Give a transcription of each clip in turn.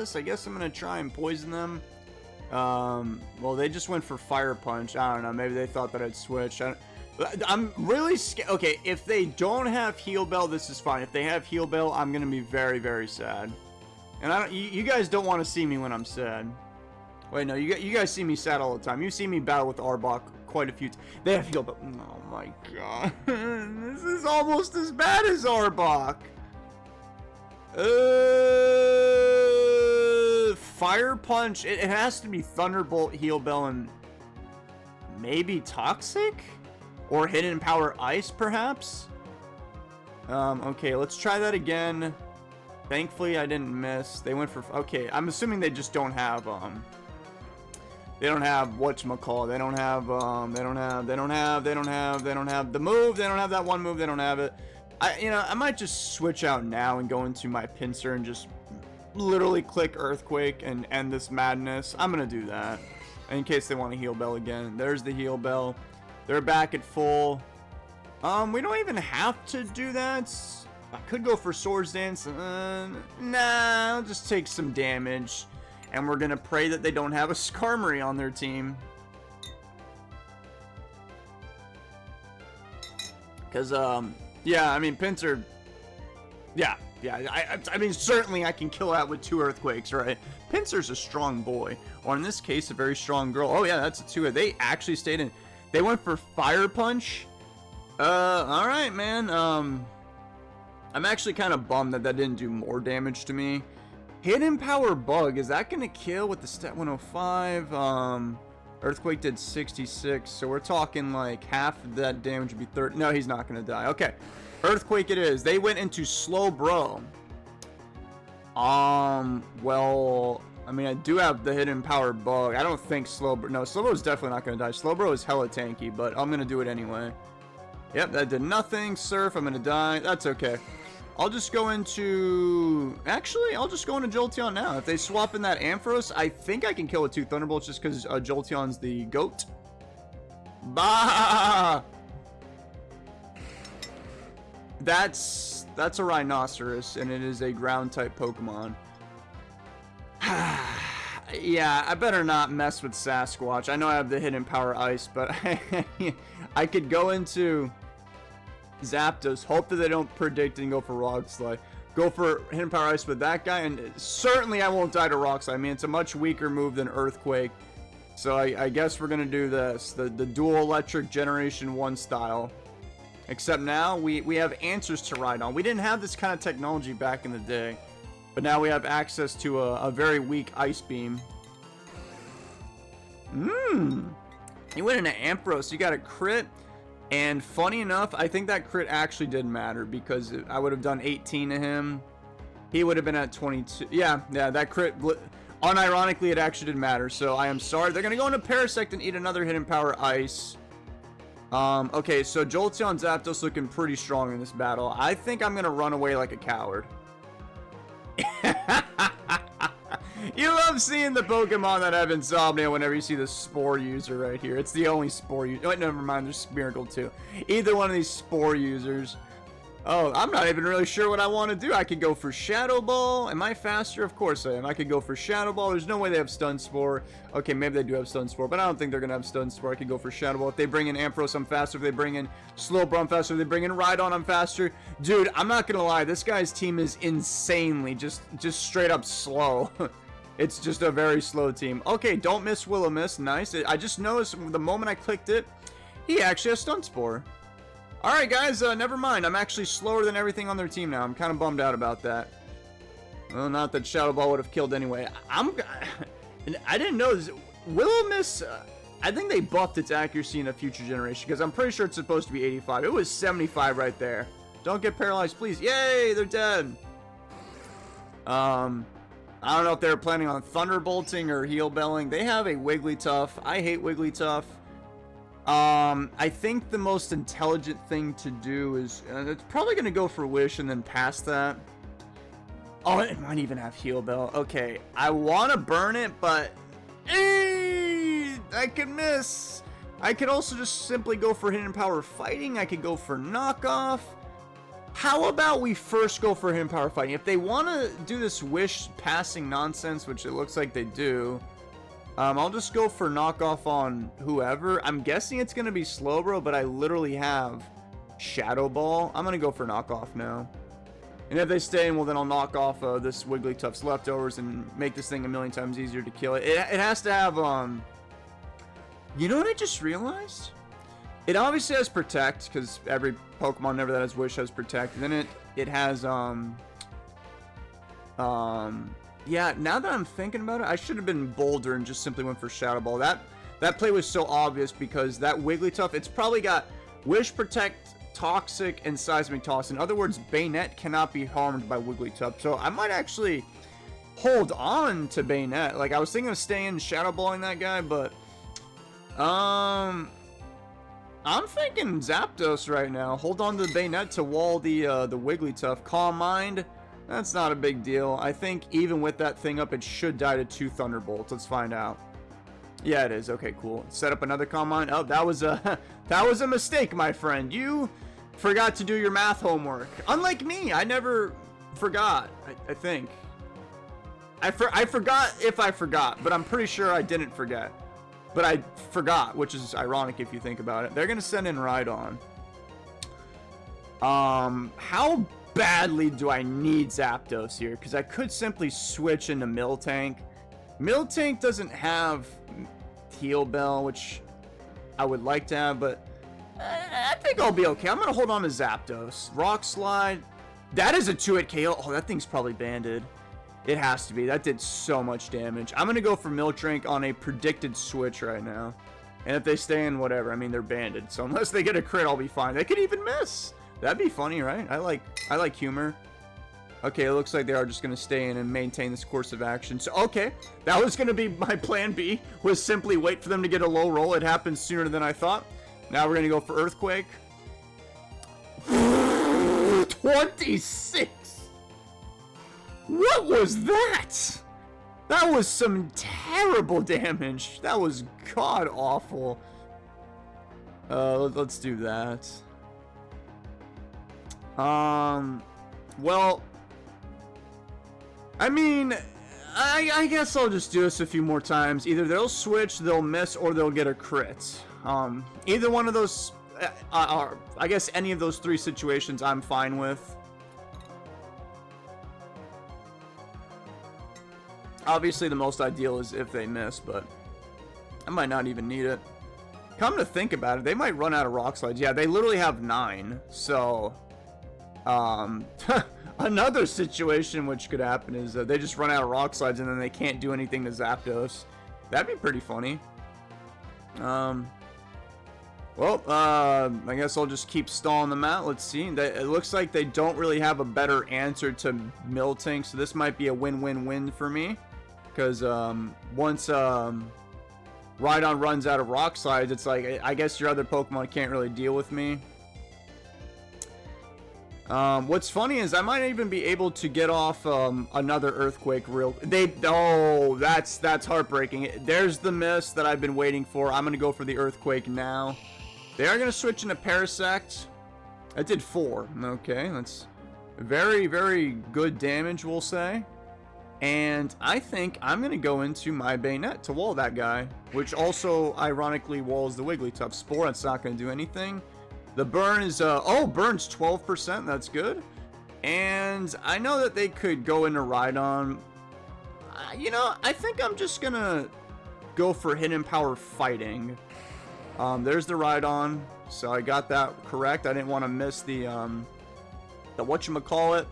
guess. I guess I'm gonna try and poison them. Well, they just went for Fire Punch. I don't know. Maybe they thought that I'd switch. I'm really scared. Okay, if they don't have Heal Bell, this is fine. If they have Heal Bell, I'm gonna be very, very sad. And you guys don't want to see me when I'm sad. Wait, no, you guys see me sad all the time. You see me battle with Arbok quite a few times. They have Heal Bell. Oh my god. This is almost as bad as Arbok. Fire Punch. It has to be Thunderbolt, Heal Bell, and maybe Toxic? Or Hidden Power Ice, perhaps? Okay, let's try that again. Thankfully, I didn't miss. They went for... Okay, I'm assuming they just don't have, they don't have whatchamacallit. They don't have the move. They don't have that one move. They don't have it. I might just switch out now and go into my Pinsir and just literally click Earthquake and end this madness. I'm gonna do that in case they want to Heal Bell again. There's the Heal Bell. They're back at full. We don't even have to do that. I could go for Swords Dance. Nah, I'll just take some damage. And we're gonna pray that they don't have a Skarmory on their team. Because, yeah, I mean, Pinsir... Yeah, I mean, certainly I can kill that with 2 Earthquakes, right? Pinsir's a strong boy. Or in this case, a very strong girl. Oh, yeah, that's a 2. They actually stayed in... They went for Fire Punch. Alright, man. I'm actually kind of bummed that that didn't do more damage to me. Hidden Power Bug, is that going to kill with the stat 105? Earthquake did 66, so we're talking like half of that damage would be 30. No, he's not going to die. Okay, Earthquake it is. They went into Slowbro. Well, I mean, I do have the Hidden Power Bug. I don't think Slowbro... No, Slowbro is definitely not going to die. Slowbro is hella tanky, but I'm going to do it anyway. Yep, that did nothing. Surf, I'm going to die. That's okay. I'll just go into... Actually, I'll just go into Jolteon now. If they swap in that Ampharos, I think I can kill with 2 Thunderbolts just because Jolteon's the GOAT. Bah! That's a Rhinoceros, and it is a Ground-type Pokemon. Yeah, I better not mess with Sasquatch. I know I have the Hidden Power Ice, but I could go into... Zapdos, hope that they don't predict and go for Rock Slide. Go for Hidden Power Ice with that guy, and certainly I won't die to Rock Slide. I mean, it's a much weaker move than Earthquake. So I guess we're going to do this. The dual electric Generation 1 style. Except now we have answers to ride on. We didn't have this kind of technology back in the day. But now we have access to a very weak Ice Beam. You went into Ampharos. You got a crit. And funny enough, I think that crit actually did matter because I would have done 18 to him. He would have been at 22. Yeah, that crit, unironically, it actually did matter. So I am sorry. They're going to go into Parasect and eat another Hidden Power Ice. Okay, so Jolteon Zapdos looking pretty strong in this battle. I think I'm going to run away like a coward. You love seeing the Pokemon that have Insomnia whenever you see the Spore user right here. It's the only Spore user. Oh, never mind, there's Miracle too. Either one of these Spore users. Oh, I'm not even really sure what I want to do. I could go for Shadow Ball. Am I faster? Of course I am. I could go for Shadow Ball. There's no way they have Stun Spore. Okay, maybe they do have Stun Spore, but I don't think they're going to have Stun Spore. I could go for Shadow Ball. If they bring in Ampharos, I'm faster. If they bring in Slowbro, I'm faster. If they bring in Rhydon, I'm faster. Dude, I'm not going to lie. This guy's team is insanely just straight up slow. It's just a very slow team. Okay, don't miss Will-O-Wisp. Nice. I just noticed the moment I clicked it, he actually has Stun Spore. Alright, guys, never mind. I'm actually slower than everything on their team now. I'm kind of bummed out about that. Well, not that Shadow Ball would have killed anyway. I didn't know this. Will-O-Wisp, I think they buffed its accuracy in a future generation because I'm pretty sure it's supposed to be 85. It was 75 right there. Don't get paralyzed, please. Yay, they're dead. I don't know if they were planning on Thunderbolting or Heal Belling. They have a Wigglytuff. I hate Wigglytuff. I think the most intelligent thing to do is... it's probably going to go for Wish and then pass that. Oh, it might even have Heal Bell. Okay, I want to burn it, but... I could miss. I could also just simply go for Hidden Power Fighting. I could go for Knockoff. How about we first go for hidden power fighting? If they want to do this wish passing nonsense, which it looks like they do, I'll just go for knockoff on whoever. I'm guessing it's going to be Slowbro, but I literally have Shadow Ball. I'm going to go for knockoff now. And if they stay in, well, then I'll knock off this Wigglytuff's leftovers and make this thing a million times easier to kill. It has to have, you know what I just realized? It obviously has Protect, because every Pokemon ever that has Wish has Protect. And then it has, yeah, now that I'm thinking about it, I should have been bolder and just simply went for Shadow Ball. That play was so obvious because that Wigglytuff, it's probably got Wish, Protect, Toxic, and Seismic Toss. In other words, Banette cannot be harmed by Wigglytuff. So I might actually hold on to Banette. Like, I was thinking of staying Shadow Balling that guy, but I'm thinking Zapdos right now. Hold on to the Banette to wall the Wigglytuff. Calm Mind. That's not a big deal. I think even with that thing up, it should die to 2 Thunderbolts. Let's find out. Yeah, it is. Okay, cool. Set up another Calm Mind. Oh, that was a mistake, my friend. You forgot to do your math homework. Unlike me, I never forgot. I think. I forgot if I forgot, but I'm pretty sure I didn't forget. But I forgot, which is ironic if you think about it. They're gonna send in Rhydon. How badly do I need Zapdos here? Because I could simply switch into Miltank. Miltank doesn't have Heal Bell, which I would like to have, but I think I'll be okay. I'm going to hold on to Zapdos. Rock Slide. That is a 2-hit KO. Oh, that thing's probably banded. It has to be. That did so much damage. I'm going to go for Miltank on a predicted switch right now. And if they stay in, whatever. I mean, they're banded. So unless they get a crit, I'll be fine. They could even miss. That'd be funny, right? I like humor. Okay, it looks like they are just going to stay in and maintain this course of action. So, okay, that was going to be my plan B, was simply wait for them to get a low roll. It happened sooner than I thought. Now we're going to go for Earthquake. 26! What was that? That was some terrible damage. That was god-awful. Let's do that. Well, I mean, I guess I'll just do this a few more times. Either they'll switch, they'll miss, or they'll get a crit. Either one of those, I guess any of those 3 situations I'm fine with. Obviously, the most ideal is if they miss, but I might not even need it. Come to think about it, they might run out of Rock Slides. Yeah, they literally have 9, so another situation which could happen is they just run out of Rock Slides and then they can't do anything to Zapdos. That'd be pretty funny. Well, I guess I'll just keep stalling them out. Let's see. It looks like they don't really have a better answer to Miltank, so this might be a win-win-win for me. Because once Rhydon runs out of Rock Slides, it's like, I guess your other Pokemon can't really deal with me. What's funny is I might even be able to get off another Earthquake oh, that's heartbreaking. There's the miss that I've been waiting for. I'm gonna go for the Earthquake now. They are gonna switch into Parasect. I did 4. Okay, that's very, very good damage, we'll say. And I think I'm gonna go into my Banette to wall that guy, which also ironically walls the Wigglytuff. Spore, it's not gonna do anything. The burn is, oh, burn's 12%, that's good. And I know that they could go into Rhydon. You know, I think I'm just gonna go for Hidden Power Fighting. There's the Rhydon, so I got that correct. I didn't want to miss the whatchamacallit.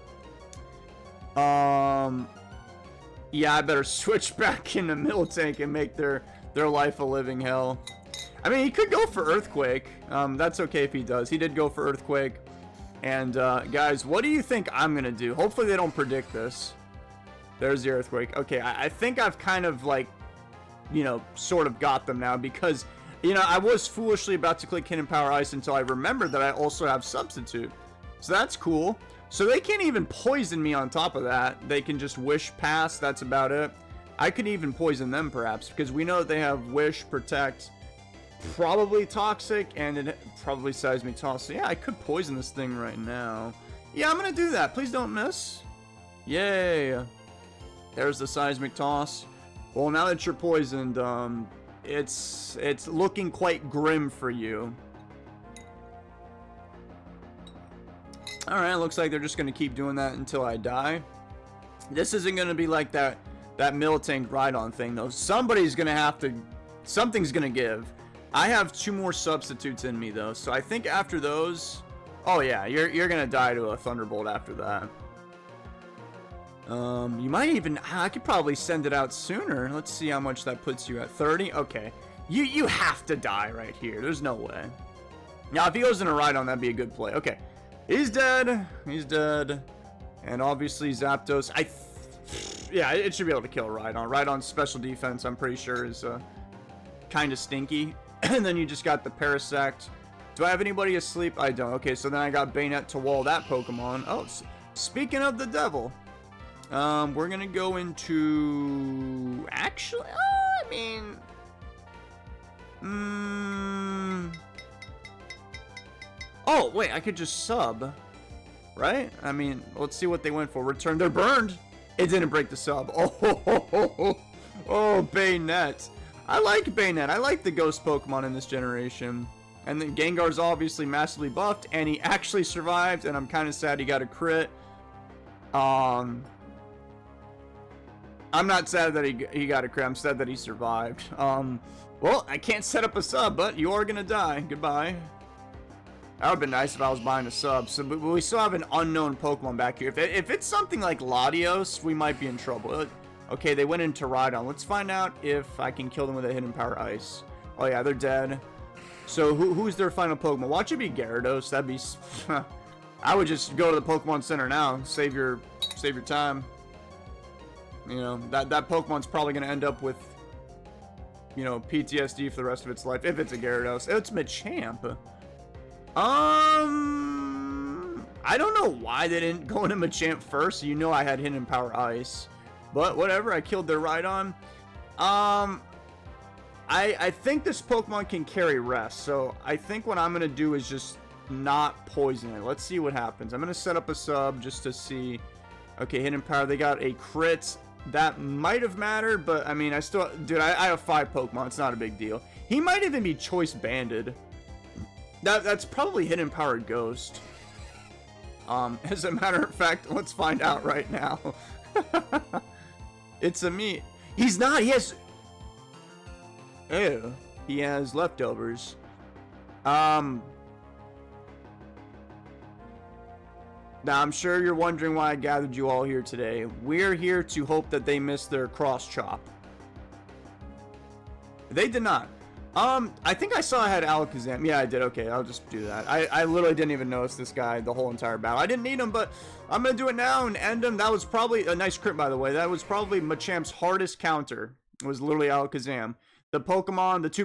Yeah, I better switch back into Miltank and make their life a living hell. I mean, he could go for Earthquake. That's okay if he does. He did go for Earthquake. And, guys, what do you think I'm going to do? Hopefully they don't predict this. There's the Earthquake. Okay, I think I've kind of, like, you know, sort of got them now. Because, you know, I was foolishly about to click Hidden Power Ice until I remembered that I also have Substitute. So that's cool. So they can't even poison me on top of that. They can just Wish Pass. That's about it. I could even poison them, perhaps. Because we know that they have Wish, Protect, probably Toxic, and it probably Seismic Toss. So yeah, I could poison this thing right now. Yeah, I'm gonna do that. Please don't miss. Yay. There's the seismic toss. Well, now that you're poisoned, it's looking quite grim for you. Alright, looks like they're just gonna keep doing that until I die. This isn't gonna be like that Miltank ride-on thing, though. Somebody's gonna have to... Something's gonna give. I have 2 more substitutes in me, though, so I think after those... Oh, yeah, you're gonna die to a Thunderbolt after that. You might even... I could probably send it out sooner. Let's see how much that puts you at. 30? Okay. You have to die right here. There's no way. Now, if he goes in a ride-on, that'd be a good play. Okay. He's dead. He's dead. And obviously, Zapdos... Yeah, it should be able to kill Rhydon. Rhydon's special defense, I'm pretty sure, is kind of stinky. And then you just got the Parasect. Do I have anybody asleep? I don't. Okay, so then I got Banette to wall that Pokemon. Oh, speaking of the devil, we're going to go into... Actually, I mean... Oh, wait, I could just sub, right? I mean, let's see what they went for. Return. They're burned. It didn't break the sub. Oh, Banette. I like Banette. I like the ghost Pokemon in this generation. And then Gengar's obviously massively buffed, and he actually survived, and I'm kind of sad he got a crit. I'm not sad that he got a crit. I'm sad that he survived. Well, I can't set up a sub, but you are going to die. Goodbye. That would have been nice if I was buying a sub. So, but we still have an unknown Pokemon back here. If it's something like Latios, we might be in trouble. Okay, they went into Rhydon. Let's find out if I can kill them with a Hidden Power Ice. Oh yeah, they're dead. So who's their final Pokemon? Watch it be Gyarados. That'd be... I would just go to the Pokemon Center now. Save your time. You know, that Pokemon's probably going to end up with, you know, PTSD for the rest of its life. If it's a Gyarados. It's Machamp. I don't know why they didn't go into Machamp first. You know I had Hidden Power Ice. But whatever, I killed their Rhydon. I think this Pokemon can carry Rest. So I think what I'm going to do is just not poison it. Let's see what happens. I'm going to set up a sub just to see. Okay, Hidden Power. They got a crit. That might have mattered, but I mean, I still... Dude, I have 5 Pokemon. It's not a big deal. He might even be Choice Banded. That's probably Hidden Power Ghost. As a matter of fact, let's find out right now. It's a me. He's not. He has... Ew. He has leftovers. Now, I'm sure you're wondering why I gathered you all here today. We're here to hope that they miss their cross chop. They did not. I think I saw I had Alakazam. Yeah, I did. Okay, I'll just do that. I literally didn't even notice this guy the whole entire battle. I didn't need him, but I'm going to do it now and end him. That was probably a nice crit, by the way. That was probably Machamp's hardest counter. It was literally Alakazam. The 2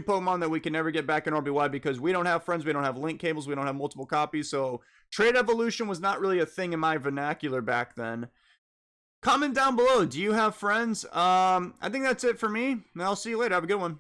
Pokemon that we can never get back in RBY because we don't have friends, we don't have link cables, we don't have multiple copies, so trade evolution was not really a thing in my vernacular back then. Comment down below, do you have friends? I think that's it for me, and I'll see you later. Have a good one.